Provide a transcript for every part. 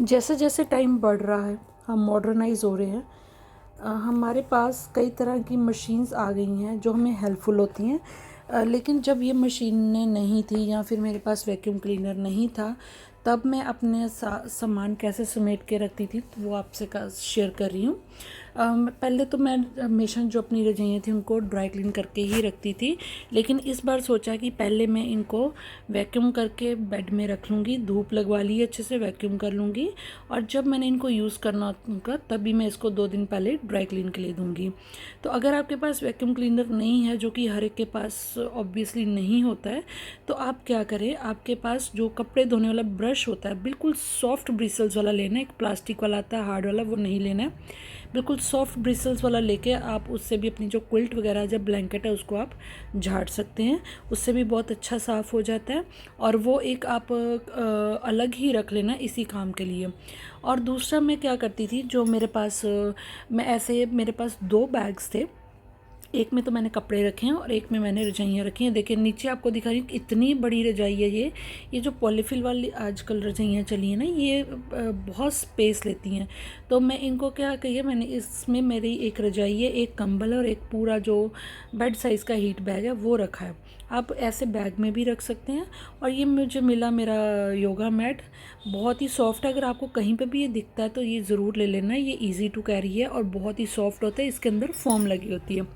जैसे जैसे टाइम बढ़ रहा है, हम मॉडर्नाइज हो रहे हैं। हमारे पास कई तरह की मशीन्स आ गई हैं जो हमें हेल्पफुल होती हैं। लेकिन जब ये मशीनें नहीं थी या फिर मेरे पास वैक्यूम क्लीनर नहीं था, तब मैं अपने सामान कैसे समेट के रखती थी, तो वो आपसे शेयर कर रही हूँ। पहले तो मैं हमेशा जो अपनी रजाइयाँ थी उनको ड्राई क्लीन करके ही रखती थी, लेकिन इस बार सोचा कि पहले मैं इनको वैक्यूम करके बेड में रख लूँगी, धूप लगवा ली अच्छे से, वैक्यूम कर लूँगी, और जब मैंने इनको यूज़ करना होगा तभी मैं इसको 2 दिन पहले ड्राई क्लीन के लिए दूँगी। तो अगर आपके पास वैक्यूम क्लीनर नहीं है, जो कि हर एक के पास ऑब्वियसली नहीं होता है, तो आप क्या करें, आपके पास जो कपड़े धोने वाला ब्रश होता है, बिल्कुल सॉफ्ट ब्रिसल्स वाला लेना है। एक प्लास्टिक वाला आता है हार्ड वाला, वो नहीं लेना है। बिल्कुल सॉफ्ट ब्रिसल्स वाला लेके आप उससे भी अपनी जो क्विल्ट वगैरह जब ब्लैंकेट है उसको आप झाड़ सकते हैं। उससे भी बहुत अच्छा साफ़ हो जाता है, और वो एक आप अलग ही रख लेना इसी काम के लिए। और दूसरा मैं क्या करती थी, जो मेरे पास मैं ऐसे मेरे पास 2 बैग्स थे। एक में तो मैंने कपड़े रखे हैं और एक में मैंने रजाइयाँ रखी हैं। देखिए नीचे आपको दिखा रही हूँ इतनी बड़ी रजाई है ये जो पॉलीफिल वाली आजकल रजाइयाँ चली हैं ना, ये बहुत स्पेस लेती हैं। तो मैं इनको क्या कहिए, मैंने इसमें मेरी एक रजाई है, एक कंबल और एक पूरा जो बेड साइज़ का हीट बैग है वो रखा है। आप ऐसे बैग में भी रख सकते हैं। और ये मुझे मिला मेरा योगा मैट, बहुत ही सॉफ्ट है। अगर आपको कहीं पे भी ये दिखता है तो ये ज़रूर ले लेना। ये इजी टू कैरी है और बहुत ही सॉफ्ट होता है, इसके अंदर फोम लगी होती है।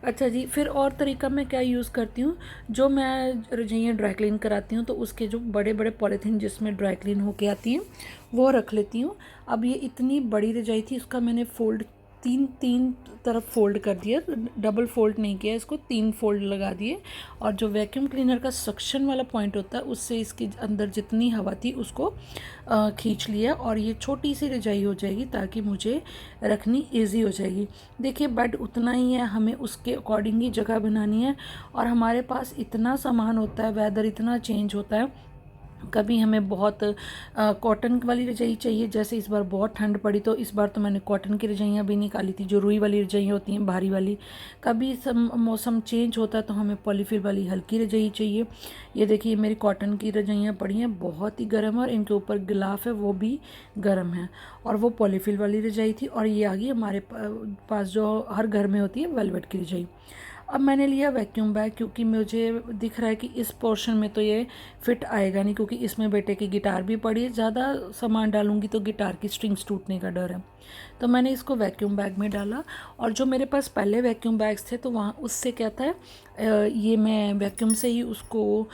अच्छा जी, फिर और तरीका मैं क्या यूज़ करती हूँ, जो मैं रजाइयाँ ड्राई क्लीन कराती हूँ तो उसके जो बड़े बड़े पॉलीथीन जिसमें ड्राई क्लीन होके आती हैं वो रख लेती हूँ। अब ये इतनी बड़ी रजाई थी, इसका मैंने फोल्ड तीन तीन तरफ फोल्ड कर दिया, डबल फोल्ड नहीं किया, इसको 3 फोल्ड लगा दिए। और जो वैक्यूम क्लीनर का सक्शन वाला पॉइंट होता है उससे इसके अंदर जितनी हवा थी उसको खींच लिया, और ये छोटी सी रजाई हो जाएगी ताकि मुझे रखनी इजी हो जाएगी। देखिए बेड उतना ही है, हमें उसके अकॉर्डिंग ही जगह बनानी है। और हमारे पास इतना सामान होता है, वेदर इतना चेंज होता है, कभी हमें बहुत कॉटन वाली रजाई चाहिए। जैसे इस बार बहुत ठंड पड़ी तो इस बार तो मैंने कॉटन की रजाइयाँ भी निकाली थी, जो रुई वाली रजाइयाँ होती हैं भारी वाली। कभी मौसम चेंज होता है तो हमें पॉलीफिल वाली हल्की रजाई चाहिए। ये देखिए मेरी कॉटन की रजाइयाँ पड़ी हैं, बहुत ही गर्म है, और इनके ऊपर गिलाफ है वो भी गर्म है। और वो पॉलीफिल वाली रजाई थी। और ये आ गई हमारे पास जो हर घर में होती है वेलवेट की रजाई। अब मैंने लिया वैक्यूम बैग, क्योंकि मुझे दिख रहा है कि इस पोर्शन में तो ये फिट आएगा नहीं, क्योंकि इसमें बेटे की गिटार भी पड़ी है। ज़्यादा सामान डालूंगी तो गिटार की स्ट्रिंग्स टूटने का डर है। तो मैंने इसको वैक्यूम बैग में डाला। और जो मेरे पास पहले वैक्यूम बैग्स थे तो वहाँ उससे क्या था, ये मैं वैक्यूम से ही उसको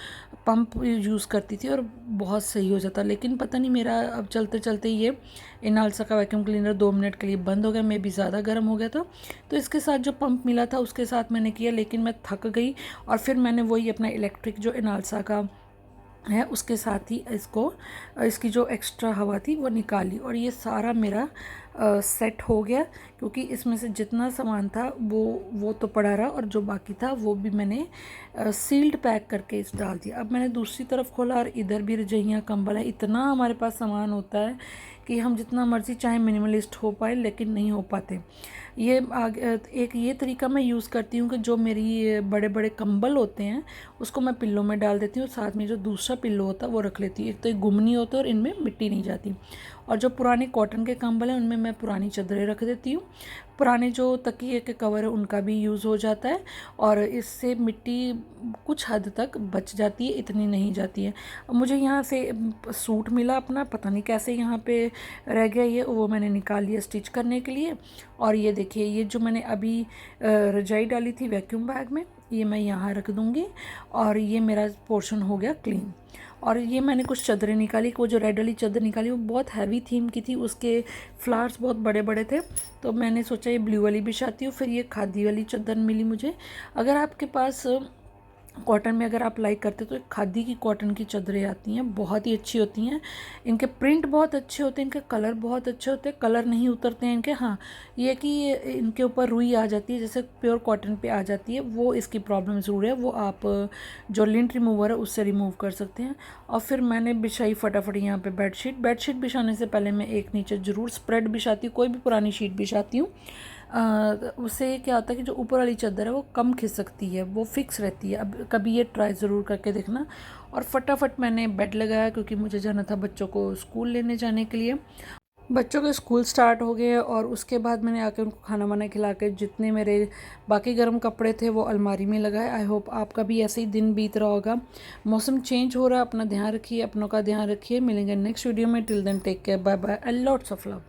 पंप यूज़ करती थी और बहुत सही हो जाता। लेकिन पता नहीं मेरा अब चलते चलते ये इनालसा का वैक्यूम क्लीनर 2 मिनट के लिए बंद हो गया, मैं भी ज़्यादा गर्म हो गया था। तो इसके साथ जो पंप मिला था उसके साथ मैंने किया, लेकिन मैं थक गई, और फिर मैंने वही अपना इलेक्ट्रिक जो इनालसा का है उसके साथ ही इसकी जो एक्स्ट्रा हवा थी वो निकाली, और ये सारा मेरा सेट हो गया। क्योंकि इसमें से जितना सामान था वो तो पड़ा रहा, और जो बाकी था वो भी मैंने सील्ड पैक करके इस डाल दिया। अब मैंने दूसरी तरफ खोला और इधर भी रजाइयाँ कंबल है। इतना हमारे पास सामान होता है कि हम जितना मर्ज़ी चाहे मिनिमलिस्ट हो पाए, लेकिन नहीं हो पाते। ये एक ये तरीका मैं यूज़ करती हूँ कि जो मेरी बड़े बड़े कंबल होते हैं उसको मैं पिल्लों में डाल देती हूँ, साथ में जो दूसरा पिल्लो होता है वो रख लेती हूँ। एक तो ये गुम नहीं होता और इनमें मिट्टी नहीं जाती। और जो पुराने कॉटन के कंबल हैं उनमें मैं पुरानी चादरें रख देती हूँ। पुराने जो तकिए के कवर है उनका भी यूज़ हो जाता है, और इससे मिट्टी कुछ हद तक बच जाती है, इतनी नहीं जाती है। अब मुझे यहाँ से सूट मिला अपना, पता नहीं कैसे यहाँ पे रह गया ये, वो मैंने निकाल लिया स्टिच करने के लिए। और ये देखिए ये जो मैंने अभी रजाई डाली थी वैक्यूम बैग में, ये मैं यहाँ रख दूँगी, और ये मेरा पोर्शन हो गया क्लीन। और ये मैंने कुछ चादरें निकाली, वो जो रेड वाली चादर निकाली वो बहुत हैवी थीम की थी, उसके फ्लावर्स बहुत बड़े बड़े थे, तो मैंने सोचा ये ब्लू वाली बिछाती हूँ। फिर ये खादी वाली चादर मिली मुझे। अगर आपके पास कॉटन में अगर आप लाइक करते तो एक खादी की कॉटन की चादरें आती हैं, बहुत ही अच्छी होती हैं। इनके प्रिंट बहुत अच्छे होते हैं, इनके कलर बहुत अच्छे होते हैं, कलर नहीं उतरते हैं इनके। हाँ, ये कि इनके ऊपर रुई आ जाती है जैसे प्योर कॉटन पे आ जाती है, वो इसकी प्रॉब्लम ज़रूर है। वो आप जो लिंट रिमूवर है उससे रिमूव कर सकते हैं। और फिर मैंने बिछाई फटाफट यहाँ पे बेडशीट बिछाने से पहले मैं एक नीचे ज़रूर स्प्रेड बिछाती हूँ, कोई भी पुरानी शीट बिछाती हूँ। उससे क्या होता है कि जो ऊपर वाली चादर है वो कम खिसकती है, वो फिक्स रहती है। अब कभी ये ट्राई ज़रूर करके देखना। और फटाफट मैंने बेड लगाया क्योंकि मुझे जाना था बच्चों को स्कूल लेने जाने के लिए। बच्चों के स्कूल स्टार्ट हो गए और उसके बाद मैंने आके उनको खाना वाना खिला के जितने मेरे बाकी गर्म कपड़े थे वो अलमारी में लगाए। आई होप आपका भी ऐसे ही दिन बीत रहा होगा। मौसम चेंज हो रहा है, अपना ध्यान रखिए, अपनों का ध्यान रखिए। मिलेंगे नेक्स्ट वीडियो में। Till then take care, bye bye and lots of love.